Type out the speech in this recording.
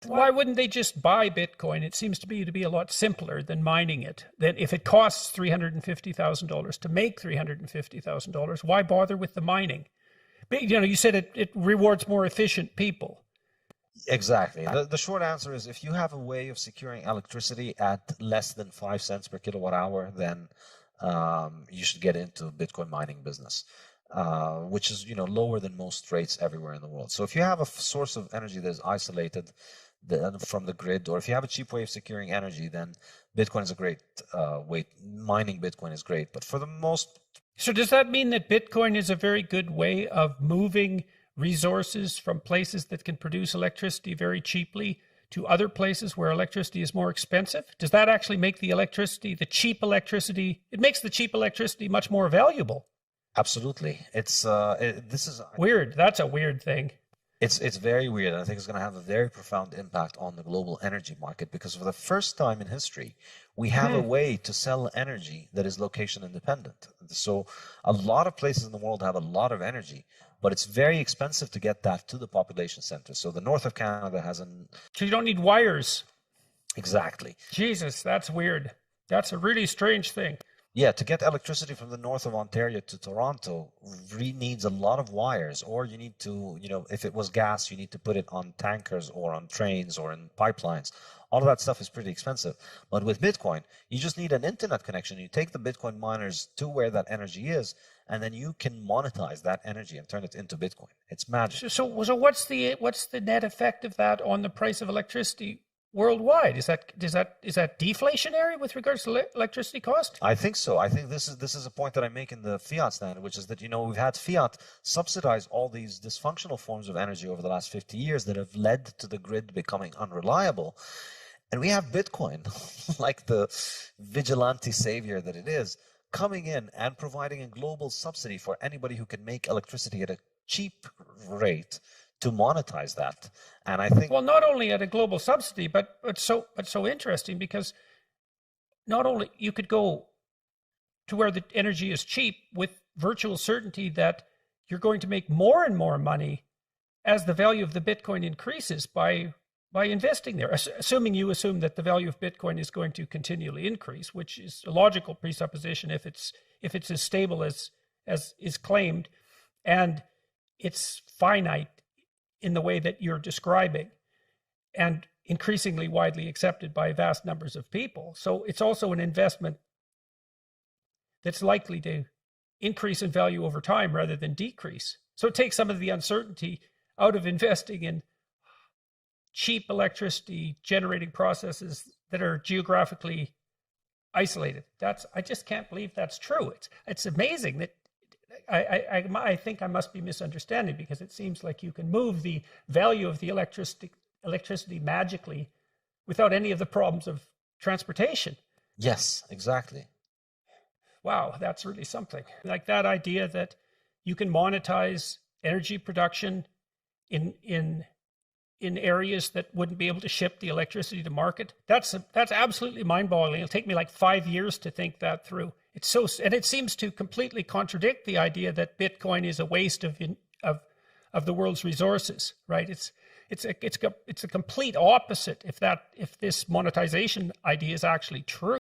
Why wouldn't they just buy Bitcoin? It seems to be a lot simpler than mining it. Then if it costs $350,000 to make $350,000, why bother with the mining? But, you said it rewards more efficient people. Exactly. The short answer is if you have a way of securing electricity at less than 5 cents per kilowatt hour, then you should get into Bitcoin mining business, which is lower than most rates everywhere in the world. So if you have a source of energy that is isolated from the grid, or if you have a cheap way of securing energy, then Bitcoin is a great way. Mining Bitcoin is great, but for the most. So does that mean that Bitcoin is a very good way of moving resources from places that can produce electricity very cheaply to other places where electricity is more expensive? Does that actually make the cheap electricity, it makes the cheap electricity much more valuable? Absolutely. This is weird. That's a weird thing. It's very weird. I think it's going to have a very profound impact on the global energy market, because for the first time in history, we have a way to sell energy that is location independent. So a lot of places in the world have a lot of energy, but it's very expensive to get that to the population center. So the north of Canada has So you don't need wires. Exactly. Jesus, that's weird. That's a really strange thing. Yeah, to get electricity from the north of Ontario to Toronto needs a lot of wires, or you need to, if it was gas, you need to put it on tankers or on trains or in pipelines. All of that stuff is pretty expensive. But with Bitcoin, you just need an internet connection. You take the Bitcoin miners to where that energy is, and then you can monetize that energy and turn it into Bitcoin. It's magic. So what's the net effect of that on the price of electricity worldwide? Is that deflationary with regards to electricity cost? I think so. I think this is a point that I make in the fiat standard, which is that we've had fiat subsidize all these dysfunctional forms of energy over the last 50 years that have led to the grid becoming unreliable. And we have Bitcoin, like the vigilante savior that it is, coming in and providing a global subsidy for anybody who can make electricity at a cheap rate to monetize that. And I think, well, not only at a global subsidy, but so interesting, because not only you could go to where the energy is cheap with virtual certainty that you're going to make more and more money as the value of the Bitcoin increases by investing there, assuming that the value of Bitcoin is going to continually increase, which is a logical presupposition if it's as stable as is claimed, and it's finite in the way that you're describing, and increasingly widely accepted by vast numbers of people. So it's also an investment that's likely to increase in value over time rather than decrease. So it takes some of the uncertainty out of investing in cheap electricity generating processes that are geographically isolated. I just can't believe that's true. It's amazing that I think I must be misunderstanding, because it seems like you can move the value of the electricity magically without any of the problems of transportation. Yes, exactly. Wow, that's really something. Like that idea that you can monetize energy production in areas that wouldn't be able to ship the electricity to market. That's absolutely mind-boggling. It'll take me like 5 years to think that through. And it seems to completely contradict the idea that Bitcoin is a waste of the world's resources, right? It's a complete opposite if this monetization idea is actually true.